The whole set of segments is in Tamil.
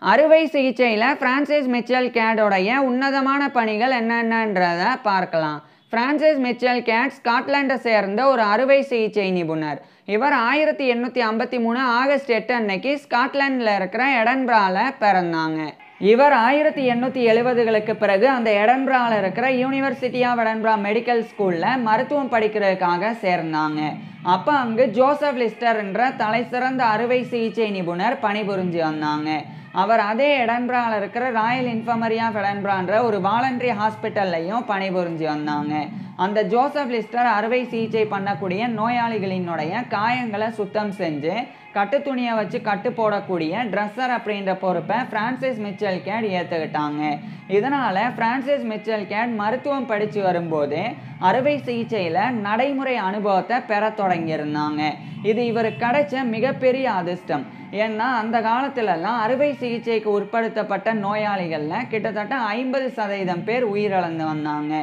அறுவை சிகிச்சையில் பிரான்சிஸ் மிச்சல் கேடோடைய உன்னதமான பணிகள் என்னென்னன்றதை பார்க்கலாம். பிரான்சிஸ் மிச்சல் கேட் ஸ்காட்லாண்டை சேர்ந்த ஒரு அறுவை சிகிச்சை நிபுணர். இவர் 1853 ஆகஸ்ட் 8 அன்னைக்கு ஸ்காட்லாண்டில் இருக்கிற எடன்பராவில் பிறந்தாங்க. இவர் 1870களுக்கு பிறகு அந்த எடன்பராவில் இருக்கிற யூனிவர்சிட்டி ஆஃப் எடன்பரா மெடிக்கல் ஸ்கூலில் மருத்துவம் படிக்கிறதுக்காக சேர்ந்தாங்க. அப்போ அங்கு ஜோசப் லிஸ்டர் என்ற தலை சிறந்த அறுவை சிகிச்சை நிபுணர் பணிபுரிஞ்சு வந்தாங்க. அவர் அதே எடன்பராவில் இருக்கிற ராயல் இன்ஃபர்மரி ஆஃப் எடன்பரான்ற ஒரு வாலண்டரி ஹாஸ்பிட்டல்லையும் பணிபுரிஞ்சு வந்தாங்க. அந்த ஜோசப் லிஸ்டர் அறுவை சிகிச்சை பண்ணக்கூடிய நோயாளிகளினுடைய காயங்களை சுத்தம் செஞ்சு கட்டுத்துணியை வச்சு கட்டு போடக்கூடிய ட்ரெஸ்ஸர் அப்படின்ற பொறுப்பை பிரான்சிஸ் மிச்சல் கேட் ஏற்றுக்கிட்டாங்க. இதனால் பிரான்சிஸ் மிச்சல் கேட் மருத்துவம் படித்து வரும்போது அறுவை சிகிச்சையில் நடைமுறை அனுபவத்தை பெற தொடங்கியிருந்தாங்க. இது இவருக்கு கிடைச்ச மிகப்பெரிய அதிர்ஷ்டம். ஏன்னா அந்த காலத்துலலாம் அறுவை சிகிச்சைக்கு உட்படுத்தப்பட்ட நோயாளிகளில் கிட்டத்தட்ட 50% பேர் உயிரிழந்து வந்தாங்க.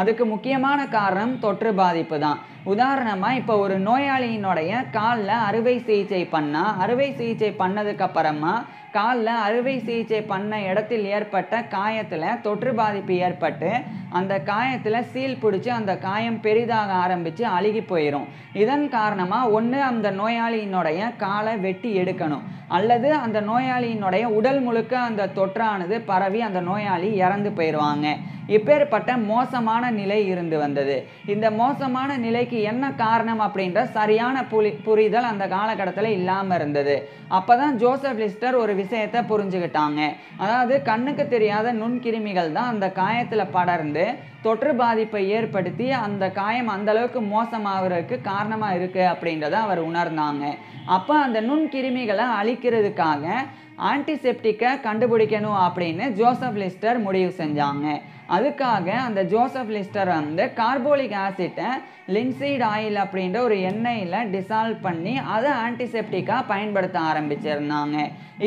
அதுக்கு முக்கியமான காரணம் தொற்று பாதிப்பு தான். உதாரணமாக இப்போ ஒரு நோயாளியினுடைய காலில் அறுவை சிகிச்சை பண்ணால் அறுவை சிகிச்சை பண்ணதுக்கப்புறமா காலில் அறுவை சிகிச்சை பண்ண இடத்தில் ஏற்பட்ட காயத்தில் தொற்று பாதிப்பு ஏற்பட்டு அந்த காயத்தில் சீல் பிடிச்சி அந்த காயம் பெரிதாக ஆரம்பித்து அழுகி போயிடும். இதன் காரணமாக ஒன்று அந்த நோயாளியினுடைய காலை வெட்டி எடுக்கணும், அல்லது அந்த நோயாளியினுடைய உடல் முழுக்க அந்த தொற்றானது பரவி அந்த நோயாளி இறந்து போயிடுவாங்க. இப்பேற்பட்ட மோசமான நிலை இருந்து வந்தது. இந்த மோசமான நிலைக்கு என்ன காரணம் அப்படின்ற சரியான புரிதல் அந்த காலகட்டத்தில் இல்லாமல் இருந்தது. அப்போ தான் ஜோசப் லிஸ்டர் ஒரு விஷயத்தை புரிஞ்சுக்கிட்டாங்க. அதாவது கண்ணுக்கு தெரியாத நுண்கிருமிகள் தான் அந்த காயத்தில் படர்ந்து தொற்று பாதிப்பை ஏற்படுத்தி அந்த காயம் அந்தளவுக்கு மோசமாகிறதுக்கு காரணமாக இருக்குது அப்படின்றத அவர் உணர்ந்தாங்க. அப்போ அந்த நுண்கிருமிகளை அழிக்கிறதுக்காக ஆன்டிசெப்டிக்கை கண்டுபிடிக்கணும் அப்படின்னு ஜோசப் லிஸ்டர் முடிவு செஞ்சாங்க. அதுக்காக அந்த ஜோசப் லிஸ்டர் வந்து கார்போலிக் ஆசிட்டை லின்சீட் ஆயில் அப்படின்ற ஒரு எண்ணெயில் டிசால்வ் பண்ணி அதை ஆன்டிசெப்டிக்காக பயன்படுத்த ஆரம்பிச்சிருந்தாங்க.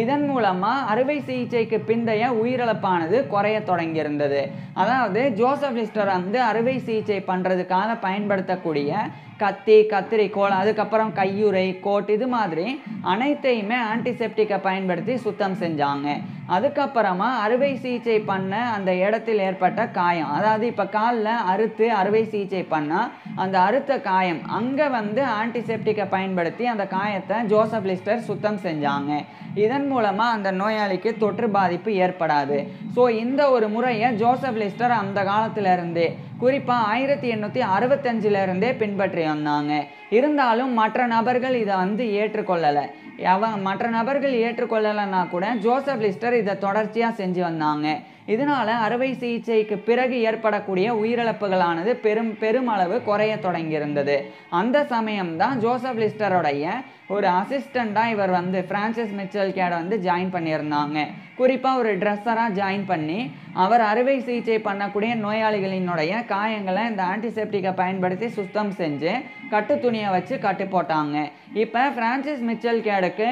இதன் மூலமாக அறுவை சிகிச்சைக்கு பிந்தைய உயிரிழப்பானது குறைய தொடங்கியிருந்தது. அதாவது ஜோசப் லிஸ்டர் வந்து அறுவை சிகிச்சை பண்ணுறதுக்காக பயன்படுத்தக்கூடிய கத்தி, கத்திரிக்கோள், அதுக்கப்புறம் கையுறை, கோட், இது மாதிரி அனைத்தையுமே ஆன்டிசெப்டிக்கை பயன்படுத்தி சுத்தம் செஞ்சாங்க. அதுக்கப்புறமா அறுவை சிகிச்சை பண்ண அந்த இடத்தில் ஏற்பட்ட காயம், அதாவது இப்போ காலில் அறுத்து அறுவை சிகிச்சை பண்ணால் அந்த அறுத்த காயம் அங்கே வந்து ஆன்டிசெப்டிக்கை பயன்படுத்தி அந்த காயத்தை ஜோசப் லிஸ்டர் சுத்தம் செஞ்சாங்க. இதன் மூலமாக அந்த நோயாளிக்கு தொற்று பாதிப்பு ஏற்படாது. ஸோ இந்த ஒரு முறையை ஜோசப் லிஸ்டர் அந்த காலத்திலிருந்தே, குறிப்பாக 1865 பின்பற்றி வந்தாங்க. இருந்தாலும் மற்ற நபர்கள் இதை வந்து ஏற்றுக்கொள்ளலை. மற்ற நபர்கள் ஏற்றுக்கொள்ளலைன்னா கூட ஜோசப் லிஸ்டர் இதை தொடர்ச்சியாக செஞ்சு வந்தாங்க. இதனால் அறுவை சிகிச்சைக்கு பிறகு ஏற்படக்கூடிய உயிரிழப்புகளானது பெருமளவு குறைய தொடங்கியிருந்தது. அந்த சமயம்தான் ஜோசப் லிஸ்டருடைய ஒரு அசிஸ்டண்ட்டாக இவர் வந்து பிரான்சிஸ் மிச்சல் கேட் வந்து ஜாயின் பண்ணியிருந்தாங்க. குறிப்பாக ஒரு ட்ரெஸ்ஸராக ஜாயின் பண்ணி அவர் அறுவை சிகிச்சை பண்ணக்கூடிய நோயாளிகளினுடைய காயங்களை இந்த ஆன்டிசெப்டிக்கை பயன்படுத்தி சுத்தம் செஞ்சு கட்டு துணியை வச்சு கட்டு போட்டாங்க. இப்போ பிரான்சிஸ் மிச்சல் கேடுக்கு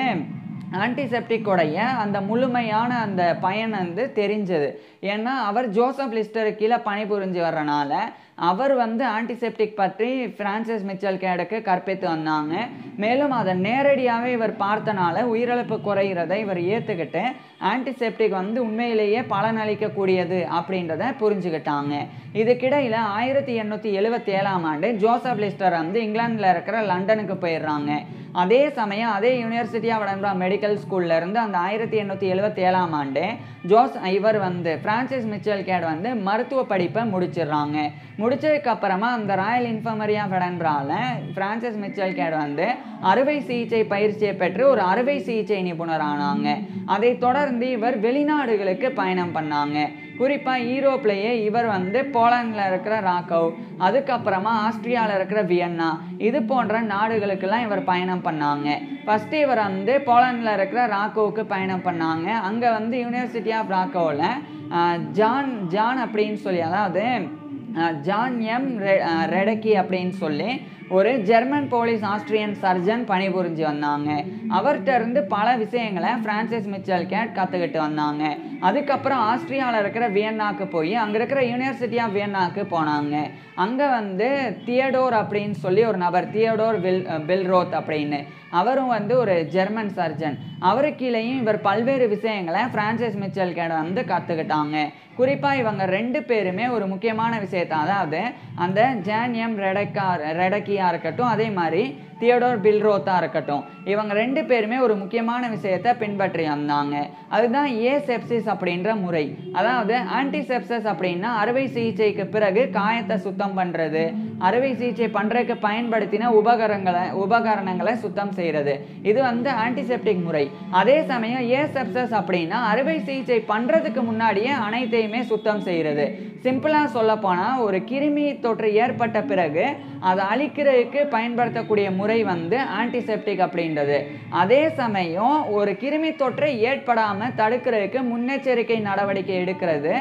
ஆன்டிசெப்டிக்கோடைய அந்த முழுமையான அந்த பயன் வந்து தெரிஞ்சது. ஏன்னா அவர் ஜோசப் லிஸ்டர் கீழே பணிபுரிஞ்சு வர்றனால அவர் வந்து ஆன்டிசெப்டிக் பற்றி பிரான்சிஸ் மிச்சல் கேடுக்கு கற்பித்து வந்தாங்க. மேலும் அதை நேரடியாகவே இவர் பார்த்தனால உயிரிழப்பு குறைகிறதை இவர் ஏற்றுக்கிட்டு ஆன்டிசெப்டிக் வந்து உண்மையிலேயே பலனளிக்கக்கூடியது அப்படின்றத புரிஞ்சுக்கிட்டாங்க. இதுக்கிடையில் 1877 ஜோசப் லிஸ்டர் வந்து இங்கிலாந்தில் இருக்கிற லண்டனுக்கு போயிடுறாங்க. அதே சமயம் அதே யூனிவர்சிட்டி ஆஃப் எடன்பரா மெடிக்கல் ஸ்கூல்லேருந்து அந்த 1877 இவர் வந்து பிரான்சிஸ் மிச்சல் கேட் வந்து மருத்துவ படிப்பை முடிச்சிடுறாங்க. முடிச்சதுக்கப்புறமா அந்த ராயல் இன்ஃபர்மரி ஆஃப் எடன்பராவில் பிரான்சிஸ் மிச்சல் கேட் வந்து அறுவை சிகிச்சை பயிற்சியை பெற்று ஒரு அறுவை சிகிச்சை நிபுணர் ஆனாங்க. அதை தொடர்ந்து இவர் வெளிநாடுகளுக்கு பயணம் பண்ணாங்க. குறிப்பாக யூரோப்லேயே இவர் வந்து போலண்டில் இருக்கிற ராக்கவ், அதுக்கப்புறமா ஆஸ்திரியாவில் இருக்கிற வியன்னா, இது போன்ற நாடுகளுக்கெல்லாம் இவர் பயணம் பண்ணாங்க. ஃபஸ்ட்டு இவர் வந்து போலண்டில் இருக்கிற ராக்கோவுக்கு பயணம் பண்ணாங்க. அங்கே வந்து யூனிவர்சிட்டி ஆஃப் ராக்கோவில் ஜான் அப்படின்னு சொல்லி, அதாவது ஜான் எம் ரெடக்கி அப்படின்னு சொல்லி ஒரு ஜெர்மன் போலீஸ் ஆஸ்ட்ரியன் சர்ஜன் பணிபுரிஞ்சு வந்தாங்க. அவர்கிட்ட இருந்து பல விஷயங்களை பிரான்சிஸ் மிச்சல் கேட் கற்றுக்கிட்டு வந்தாங்க. அதுக்கப்புறம் ஆஸ்ட்ரியாவில் இருக்கிற வியன்னாக்கு போய் அங்கே இருக்கிற யூனிவர்சிட்டி ஆஃப் வியன்னாக்கு போனாங்க. அங்கே வந்து தியோடோர் அப்படின்னு சொல்லி ஒரு நபர், தியோடோர் பில்ரோத் அப்படின்னு, அவரும் வந்து ஒரு ஜெர்மன் சர்ஜன். அவருக்கு கீழேயும் இவர் பல்வேறு விஷயங்களை பிரான்சிஸ் மிச்சல் கேட் வந்து கற்றுக்கிட்டாங்க. குறிப்பாக இவங்க 2 பேருமே ஒரு முக்கியமான விஷயத்தை, அதாவது அந்த ஜான் எம் ரெடக்கியா இருக்கட்டும், அதே மாதிரி தியோடோர் பில்ரோத்தா இருக்கட்டும், இவங்க 2 பேருமே ஒரு முக்கியமான விஷயத்தை பின்பற்றி வந்தாங்க. அதுதான் ஏசெப்சிஸ் அப்படின்ற முறை. அதாவது ஆன்டிசெப்சஸ் அப்படின்னா அறுவை சிகிச்சைக்கு பிறகு காயத்தை சுத்தம் பண்ணுறது, அறுவை சிகிச்சை பண்ணுறதுக்கு பயன்படுத்தின உபகரணங்களை சுத்தம் செய்கிறது. இது வந்து ஆன்டிசெப்டிக் முறை. அதே சமயம் ஏசெப்சஸ் அப்படின்னா அறுவை சிகிச்சை பண்ணுறதுக்கு முன்னாடியே அனைத்தையுமே சுத்தம் செய்கிறது. சிம்பிளாக சொல்லப்போனால் ஒரு கிருமி தொற்று ஏற்பட்ட பிறகு அதை அழிக்கிறதுக்கு பயன்படுத்தக்கூடிய முறை வந்து ஆன்டிசெப்டிக் அப்படின்றது. அதே சமயம் ஒரு கிருமி தொற்றை ஏற்படாமல் தடுக்கிறதுக்கு முன்னெச்சரிக்கை நடவடிக்கை எடுக்கிறது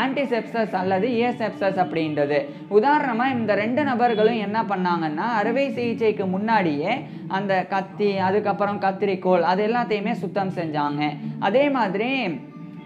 ஆன்டிசெப்சஸ் அல்லது ஏசெப்சஸ் அப்படின்றது. உதாரணமாக இந்த 2 நபர்களும் என்ன பண்ணாங்கன்னா, அறுவை சிகிச்சைக்கு முன்னாடியே அந்த கத்தி, அதுக்கப்புறம் கத்திரிக்கோல், அது எல்லாத்தையுமே சுத்தம் செஞ்சாங்க. அதே மாதிரி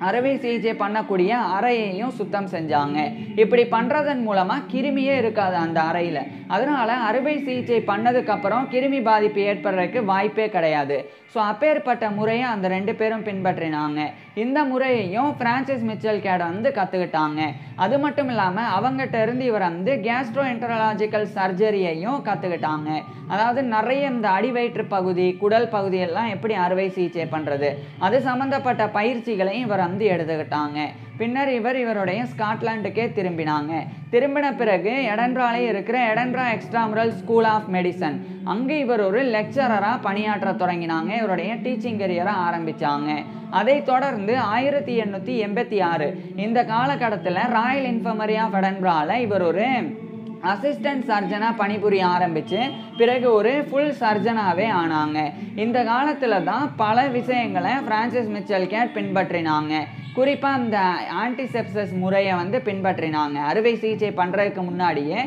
அறுவை சிகிச்சை பண்ணக்கூடிய அறையையும் சுத்தம் செஞ்சாங்க. இப்படி பண்ணுறதன் மூலமாக கிருமியே இருக்காது அந்த அறையில். அதனால் அறுவை சிகிச்சை பண்ணதுக்கப்புறம் கிருமி பாதிப்பு ஏற்படுறதுக்கு வாய்ப்பே கிடையாது. ஸோ அப்பேற்பட்ட முறையை அந்த 2 பேரும் பின்பற்றினாங்க. இந்த முறையையும் பிரான்சிஸ் மிச்சல் கேட் வந்து கற்றுக்கிட்டாங்க. அது மட்டும் இல்லாமல் அவங்ககிட்ட இருந்து இவர் வந்து கேஸ்ட்ரோ என்டராலஜிக்கல் சர்ஜரியையும் கற்றுக்கிட்டாங்க. அதாவது நிறைய இந்த அடிவயிற்று பகுதி, குடல் பகுதியெல்லாம் எப்படி அறுவை சிகிச்சை பண்ணுறது, அது சம்மந்தப்பட்ட பயிற்சிகளையும் இவர் வந்து எடுத்துக்கிட்டாங்க. பின்னர் இவருடைய ஸ்காட்லாண்டுக்கே திரும்பினாங்க. திரும்பின பிறகு எடன்ராலே இருக்கிற எடன்ரா எக்ஸ்ட்ராமுரல் ஸ்கூல் ஆஃப் மெடிசன், அங்கே இவர் ஒரு லெக்சரராக பணியாற்ற தொடங்கினாங்க. இவருடைய டீச்சிங் கரியரை ஆரம்பித்தாங்க. அதை தொடர்ந்து 1886 இந்த காலகட்டத்தில் ராயல் இன்ஃபர்மரி ஆஃப் எடன்ரால இவர் ஒரு அசிஸ்டன்ட் சர்ஜனாக பணிபுரிய ஆரம்பித்து பிறகு ஒரு ஃபுல் சர்ஜனாகவே ஆனாங்க. இந்த காலத்தில் தான் பல விஷயங்களை பிரான்சிஸ் மிச்சல் கேட் பின்பற்றினாங்க. குறிப்பாக இந்த ஆன்டிசெப்சஸ் முறையை வந்து பின்பற்றினாங்க. அறுவை சிகிச்சை பண்ணுறதுக்கு முன்னாடியே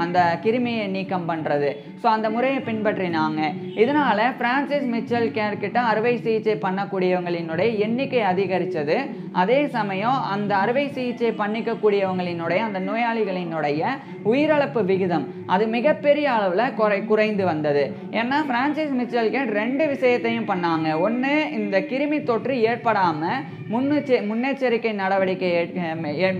அந்த கிருமியை நீக்கம் பண்ணுறது, ஸோ அந்த முறையை பின்பற்றினாங்க. இதனால் பிரான்சிஸ் மிச்சல் கேட் கிட்ட அறுவை சிகிச்சை பண்ணக்கூடியவங்களினுடைய எண்ணிக்கை அதிகரித்தது. அதே சமயம் அந்த அறுவை சிகிச்சை பண்ணிக்கக்கூடியவங்களினுடைய அந்த நோயாளிகளினுடைய உயிரிழப்பு விகிதம் அது மிகப்பெரிய அளவில் குறைந்து வந்தது. ஏன்னா பிரான்சிஸ் மிச்சல் கேட் 2 விஷயத்தையும் பண்ணாங்க. ஒன்று, இந்த கிருமி தொற்று ஏற்படாமல் முன்னெச்சரிக்கை நடவடிக்கை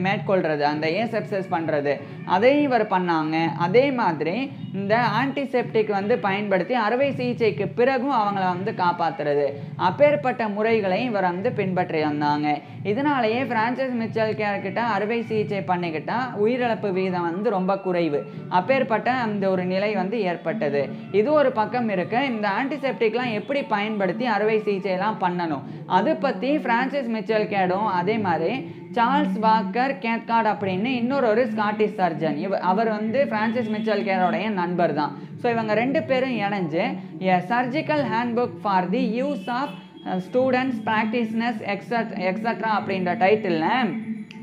மேற்கொள்கிறது, அந்த ஏசெப்சஸ் பண்ணுறது, அதையும் இவர் பண்ணாங்க. அதே மாதிரி இந்த ஆன்டிசெப்டிக் வந்து பயன்படுத்தி அறுவை சிகிச்சைக்கு பிறகும் அவங்கள வந்து காப்பாற்றுறது, அப்பேற்பட்ட முறைகளையும் இவர் வந்து பின்பற்றி வந்தாங்க. இதனாலேயே பிரான்சிஸ் மிச்சல் கேட் கிட்ட அறுவை சிகிச்சை பண்ணிக்கிட்டா உயிரிழப்பு விகிதம் வந்து ரொம்ப குறைவு. அப்பேற்பட்ட அந்த ஒரு நிலை வந்து ஏற்பட்டது. இது ஒரு பக்கம் இருக்க, இந்த ஆன்டிசெப்டிக்லாம் எப்படி பயன்படுத்தி அறுவை சிகிச்சையெல்லாம் பண்ணணும் அது பற்றி பிரான்சிஸ் மிச்சல் கேடும் அதே மாதிரி சார்ல்ஸ் வாக்கர் கேத்கார்ட் அப்படின்னு இன்னொரு ஸ்காட்டிஷ் சர்ஜன், அவர் வந்து பிரான்சிஸ் மிச்சல் கேடோடைய நண்பர் தான். ஸோ இவங்க 2 பேரும் இணைஞ்சு a surgical handbook for the use of students practitioners extra அப்படின்ற டைட்டிலில்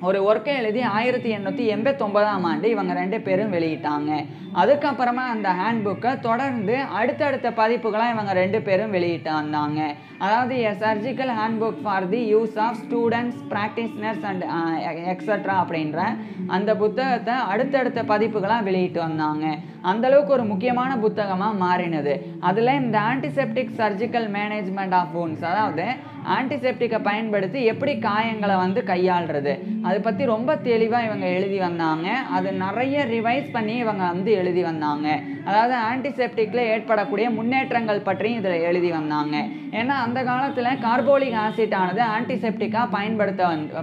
ஒரு ஒர்க்கை எழுதி 1889ஆம் ஆண்டு இவங்க 2 பேரும் வெளியிட்டாங்க. அதுக்கப்புறமா அந்த ஹேண்ட்புக்கை தொடர்ந்து அடுத்தடுத்த பதிப்புகளாக இவங்க 2 பேரும் வெளியிட்டு வந்தாங்க. அதாவது a surgical handbook for the use of students practitioners and extra அப்படின்ற அந்த புத்தகத்தை அடுத்தடுத்த பதிப்புகளாக வெளியிட்டு வந்தாங்க. அந்தளவுக்கு ஒரு முக்கியமான புத்தகமாக மாறினது. அதில் இந்த antiseptic surgical management of wounds, அதாவது ஆன்டிசெப்டிக்கை பயன்படுத்தி எப்படி காயங்களை வந்து கையாளுறது, அதை பற்றி ரொம்ப தெளிவாக இவங்க எழுதி வந்தாங்க. அது நிறைய ரிவைஸ் பண்ணி இவங்க வந்து எழுதி வந்தாங்க. அதாவது ஆன்டிசெப்டிக்கில் ஏற்படக்கூடிய முன்னேற்றங்கள் பற்றியும் இதில் எழுதி வந்தாங்க. ஏன்னா அந்த காலத்தில் கார்போலிக் ஆசிட் ஆனது ஆன்டிசெப்டிக்காக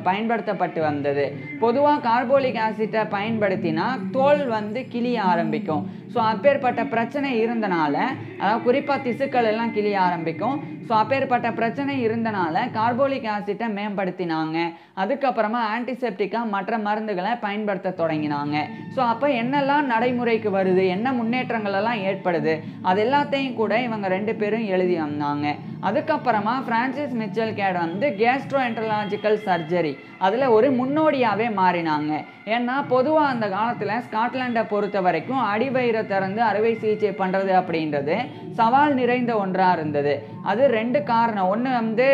பயன்படுத்தப்பட்டு வந்தது. பொதுவாக கார்போலிக் ஆசிட்டை பயன்படுத்தினா தோல் வந்து கிளிய ஆரம்பிக்கும். ஸோ அப்பேற்பட்ட பிரச்சனை இருந்தனால, அதாவது குறிப்பாக திசுக்கள் எல்லாம் கிளிய ஆரம்பிக்கும். ஸோ அப்பேற்பட்ட பிரச்சனை இருந்தனால இருந்தனால கார்போலிக் ஆசிட்டை மேம்படுத்தினாங்க. அதுக்கப்புறமா ஆன்டிசெப்டிக்காக மற்ற மருந்துகளை பயன்படுத்த தொடங்கினாங்க. ஸோ அப்போ என்னெல்லாம் நடைமுறைக்கு வருது, என்ன முன்னேற்றங்கள் எல்லாம் ஏற்படுது, அது எல்லாத்தையும் கூட இவங்க 2 பேரும் எழுதி வந்தாங்க. அதுக்கப்புறமா பிரான்சிஸ் மிச்சல் கேட் வந்து கேஸ்ட்ரோஎன்டராலஜிக்கல் சர்ஜரி அதில் ஒரு முன்னோடியாகவே மாறினாங்க. ஏன்னா பொதுவாக அந்த காலத்தில் ஸ்காட்லாண்டை பொறுத்த வரைக்கும் அடிவயிறை திறந்து அறுவை சிகிச்சை பண்ணுறது அப்படின்றது சவால் நிறைந்த ஒன்றாக இருந்தது. அது 2 காரணம். ஒன்று வந்து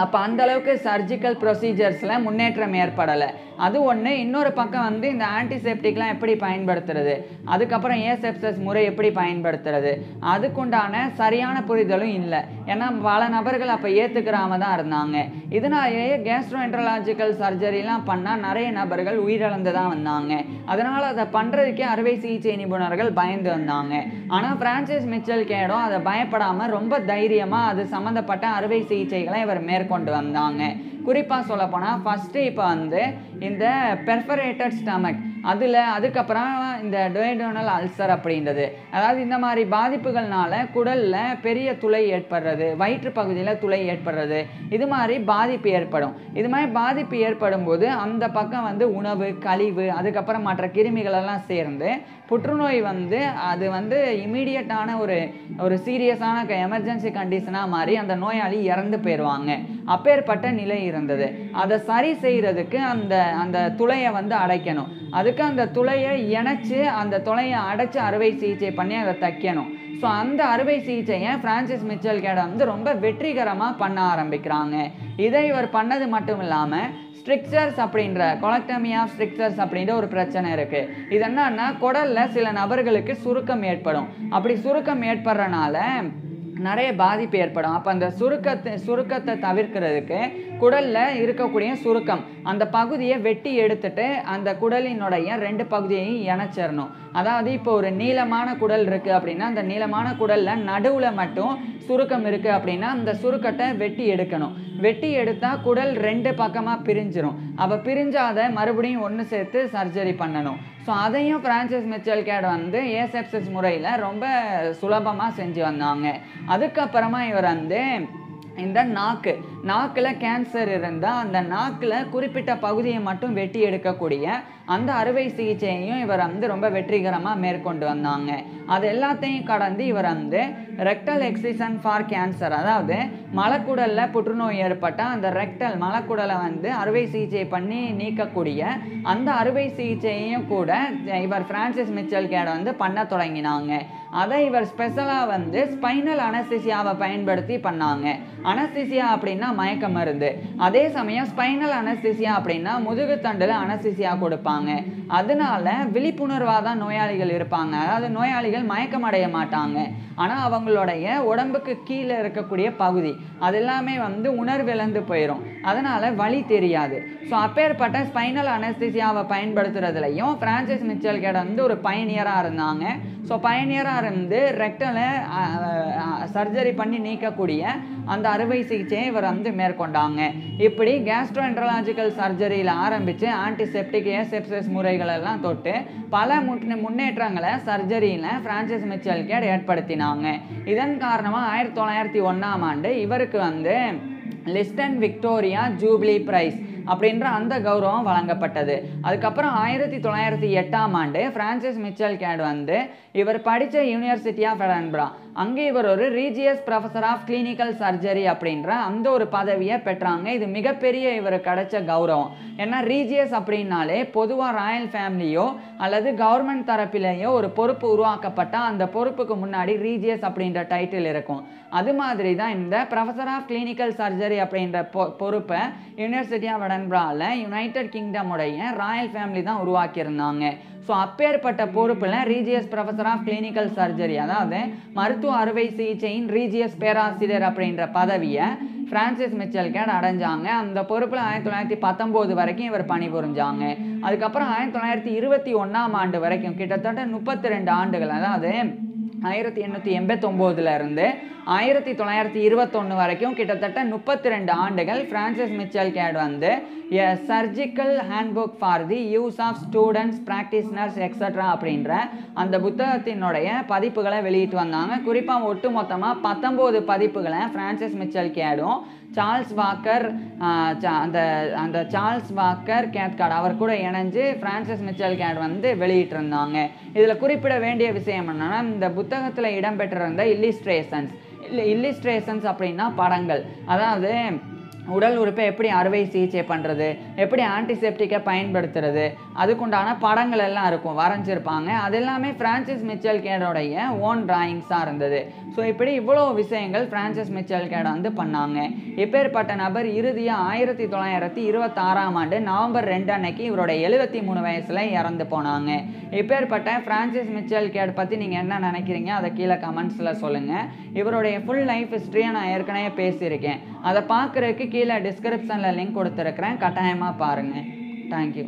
அப்போ அந்தளவுக்கு சர்ஜிக்கல் ப்ரொசீஜர்ஸில் முன்னேற்றம் ஏற்படலை, அது ஒன்று. இன்னொரு பக்கம் வந்து இந்த ஆன்டிசெப்டிக்லாம் எப்படி பயன்படுத்துறது, அதுக்கப்புறம் ஏசெப்சஸ் முறை எப்படி பயன்படுத்துறது, அதுக்குண்டான சரியான புரிதலும் இல்லை. ஏன்னா பல நபர்கள் அப்போ ஏற்றுக்கிறாம தான் இருந்தாங்க. இதனாலேயே கேஸ்ட்ரோஎன்டராலஜிக்கல் சர்ஜரிலாம் பண்ணால் நிறைய நபர்கள் உயிரிழந்து தான் வந்தாங்க. அதனால் அதை பண்ணுறதுக்கே அறுவை சிகிச்சை நிபுணர்கள் பயந்து வந்தாங்க. ஆனால் பிரான்சிஸ் மிச்சல் கேடும் அதை பயப்படாமல் ரொம்ப தைரியமாக அது சம்மந்தப்பட்ட அறுவை சிகிச்சைகளை இவர் மேற்கொண்டு வந்தாங்க. குறிப்பாக சொல்லப்போனால் ஃபஸ்ட்டு இப்போ வந்து இந்த பெர்ஃபரேட்டட் ஸ்டமக் அதுக்கப்புறம் இந்த டொயடோனல் அல்சர் அப்படின்றது, அதாவது இந்த மாதிரி பாதிப்புகள்னால குடலில் பெரிய துளை ஏற்படுறது, வயிற்று பகுதியில் துளை ஏற்படுறது, இது மாதிரி பாதிப்பு ஏற்படும். இது மாதிரி பாதிப்பு ஏற்படும் போது அந்த பக்கம் வந்து உணவு, கழிவு, அதுக்கப்புறம் மற்ற கிருமிகளெல்லாம் சேர்ந்து புற்றுநோய் வந்து அது வந்து இமீடியட்டான ஒரு சீரியஸான எமர்ஜென்சி கண்டிஷனாக மாறி அந்த நோயாளி இறந்து போயிடுவாங்க. அப்பேற்பட்ட நிலை இருந்தது. அதை சரி செய்கிறதுக்கு அந்த துளையை வந்து அடைக்கணும். அதுக்கு அந்த துளையை இணைச்சி அந்த துளையை அடைச்சி அறுவை சிகிச்சை பண்ணி அதை தைக்கணும். ஸோ அந்த அறுவை சிகிச்சையை பிரான்சிஸ் மிச்சல் கேட் வந்து ரொம்ப வெற்றிகரமாக பண்ண ஆரம்பிக்கிறாங்க. இதை இவர் பண்ணது மட்டும் இல்லாமல் ஸ்ட்ரிக்சர்ஸ் அப்படின்ற கொலக்டமி ஆஃப் ஸ்ட்ரிக்சர்ஸ் அப்படின்ற ஒரு பிரச்சனை இருக்குது. இது என்னன்னா குடலில் சில நபர்களுக்கு சுருக்கம் ஏற்படும். அப்படி சுருக்கம் ஏற்படுறனால நிறைய பாதிப்பு ஏற்படும். அப்போ அந்த சுருக்கத்தை தவிர்க்கிறதுக்கு குடலில் இருக்கக்கூடிய சுருக்கம் அந்த பகுதியை வெட்டி எடுத்துட்டு அந்த குடலினுடைய 2 பகுதியையும் இணைச்சிடணும். அதாவது இப்போ ஒரு நீளமான குடல் இருக்குது அப்படின்னா அந்த நீளமான குடலில் நடுவில் மட்டும் சுருக்கம் இருக்குது அப்படின்னா அந்த சுருக்கத்தை வெட்டி எடுக்கணும். வெட்டி எடுத்தால் குடல் 2 பக்கமாக பிரிஞ்சிடும். அப்போ பிரிஞ்சாத மறுபடியும் ஒன்று சேர்த்து சர்ஜரி பண்ணணும். ஸோ அதையும் பிரான்சிஸ் மிச்சல் கேட் வந்து ஏசெப்சிஸ் முறையில் ரொம்ப சுலபமாக செஞ்சு வந்தாங்க. அதுக்கப்புறமா இவர் வந்து இந்த நாக்கில் கேன்சர் இருந்தால் அந்த நாக்கில் குறிப்பிட்ட பகுதியை மட்டும் வெட்டி எடுக்கக்கூடிய அந்த அறுவை சிகிச்சையையும் இவர் வந்து ரொம்ப வெற்றிகரமாக மேற்கொண்டு வந்தாங்க. அது எல்லாத்தையும் கடந்து இவர் வந்து ரெக்டல் எக்ஸிஷன் ஃபார் கேன்சர், அதாவது மலக்குடலில் புற்றுநோய் ஏற்பட்டால் அந்த ரெக்டல் மலக்குடலை வந்து அறுவை சிகிச்சை பண்ணி நீக்கக்கூடிய அந்த அறுவை சிகிச்சையையும் கூட இவர் பிரான்சிஸ் மிச்சல் கேட் வந்து பண்ண தொடங்கினாங்க. அதை இவர் ஸ்பெஷலாக வந்து ஸ்பைனல் அனஸ்தீசியாவை பயன்படுத்தி பண்ணாங்க. அனஸ்தீசியா அப்படின்னா மயக்க மருந்து, அதே சமயம் ஸ்பைனல் அனஸ்தீசியா அப்படின்னா முதுகுத்தண்டில் அனஸ்தீசியா கொடுப்பாங்க. அதனால விழிப்புணர்வாக தான் நோயாளிகள் இருப்பாங்க. அதாவது நோயாளிகள் மயக்கம் அடைய மாட்டாங்க, ஆனால் அவங்களுடைய உடம்புக்கு கீழே இருக்கக்கூடிய பகுதி அது எல்லாமே வந்து உணர்விழந்து போயிடும். அதனால் வலி தெரியாது. ஸோ அப்பேற்பட்ட ஸ்பைனல் அனஸ்தீசியாவை பயன்படுத்துறதுலையும் பிரான்சிஸ் மிச்சல் கேட் வந்து ஒரு பயனியராக இருந்தாங்க. ஸோ பயனியராக இருந்து ரெக்டலை சர்ஜரி பண்ணி நீக்கக்கூடிய அந்த அறுவை சிகிச்சையை இவர் வந்து மேற்கொண்டாங்க. இப்படி கேஸ்ட்ரோஎன்டராலஜிக்கல் சர்ஜரியில் ஆரம்பித்து ஆன்டிசெப்டிக் ஏசெப்சிஸ் முறைகள் எல்லாம் தொட்டு பல முன்னேற்றங்களை சர்ஜரியில் பிரான்சிஸ் மிச்சல் கேட் ஏற்படுத்தினாங்க. இதன் காரணமாக 1901ஆம் ஆண்டு இவருக்கு வந்து லிஸ்டன் விக்டோரியா ஜூப்ளி பிரைஸ் அப்படின்ற அந்த கௌரவம் வழங்கப்பட்டது. அதுக்கப்புறம் 1908ஆம் ஆண்டு பிரான்சிஸ் மிச்சல் கேட் வந்து இவர் படித்த யூனிவர்சிட்டி ஆஃப் எடன்பரா, அங்கே இவர் ஒரு regius professor of clinical surgery அப்படின்ற அந்த ஒரு பதவியை பெற்றாங்க. இது மிகப்பெரிய இவர் கிடைச்ச கௌரவம். ஏன்னா ரீஜியஸ் அப்படின்னாலே பொதுவாக ராயல் ஃபேமிலியோ அல்லது கவர்மெண்ட் தரப்பிலேயோ ஒரு பொறுப்பு உருவாக்கப்பட்டால் அந்த பொறுப்புக்கு முன்னாடி ரீஜியஸ் அப்படின்ற டைட்டில் இருக்கும். அது மாதிரி தான் இந்த ப்ரொஃபஸர் ஆஃப் கிளினிக்கல் சர்ஜரி அப்படின்ற பொறுப்பை யூனிவர்சிட்டி ஆஃப் எடன்பராவில் யுனைடெட் கிங்டம் உடைய ராயல் ஃபேமிலி தான் உருவாக்கியிருந்தாங்க. ஸோ அப்பேற்பட்ட பொறுப்பில் regius professor of clinical surgery, அதாவது மருத்துவ அறுவை சிகிச்சையின் ரீஜியஸ் பேராசிரியர் அப்படின்ற பதவியை பிரான்சிஸ் மிச்சல் கேட் அடைஞ்சாங்க. அந்த பொறுப்பில் 1919 வரைக்கும் இவர் பணிபுரிஞ்சாங்க. அதுக்கப்புறம் 1921ஆம் ஆண்டு வரைக்கும் கிட்டத்தட்ட 32 ஆண்டுகள், அதாவது 1889 1921 வரைக்கும் கிட்டத்தட்ட 32 ஆண்டுகள் பிரான்சிஸ் மிச்சல் கேட் வந்து surgical handbook for the use of students practitioners extra அப்படின்ற அந்த புத்தகத்தினுடைய பதிப்புகளை வெளியிட்டு வந்தாங்க. குறிப்பாக ஒட்டு மொத்தமாக 19 பதிப்புகளை பிரான்சிஸ் மிச்சல் கேடும் சார்ல்ஸ் வாக்கர் அந்த அந்த சார்ல்ஸ் வாக்கர் கேத்கார்ட் அவர் கூட இணைஞ்சு ஃப்ரான்சிஸ் மிச்சல் கேட் வந்து வெளியிட்டிருந்தாங்க. இதில் குறிப்பிட வேண்டிய விஷயம் என்னன்னா, இந்த புத்தகத்தில் இடம்பெற்றிருந்த இல்லிஸ்ட்ரேஷன்ஸ் அப்படின்னா படங்கள், அதாவது உடல் உறுப்பை எப்படி அறுவை சிகிச்சை பண்ணுறது, எப்படி ஆன்டிசெப்டிக்கை பயன்படுத்துறது, அதுக்குண்டான படங்கள் எல்லாம் இருக்கும், வரைஞ்சிருப்பாங்க. அது எல்லாமே ஃப்ரான்சிஸ் மிச்சல் கேடோடைய ஓன் டிராயிங்ஸாக இருந்தது. ஸோ இப்படி இவ்வளோ விஷயங்கள் ஃப்ரான்சிஸ் மிச்சல் கேட் வந்து பண்ணாங்க. இப்பேற்பட்ட நபர் இறுதியாக 1926ஆம் ஆண்டு நவம்பர் 2 அன்னைக்கு இவரோட 73 வயசில் இறந்து போனாங்க. இப்பேற்பட்ட ஃப்ரான்சிஸ் மிச்சல் கேட் பற்றி நீங்கள் என்ன நினைக்கிறீங்க அதை கீழே கமெண்ட்ஸில் சொல்லுங்கள். இவருடைய ஃபுல் லைஃப் ஹிஸ்ட்ரியை நான் ஏற்கனவே பேசியிருக்கேன். அதை பார்க்குறதுக்கு கீழே டிஸ்கிரிப்ஷனில் லிங்க் கொடுத்துருக்குறேன், கட்டாயமாக பாருங்கள். தேங்க்யூ.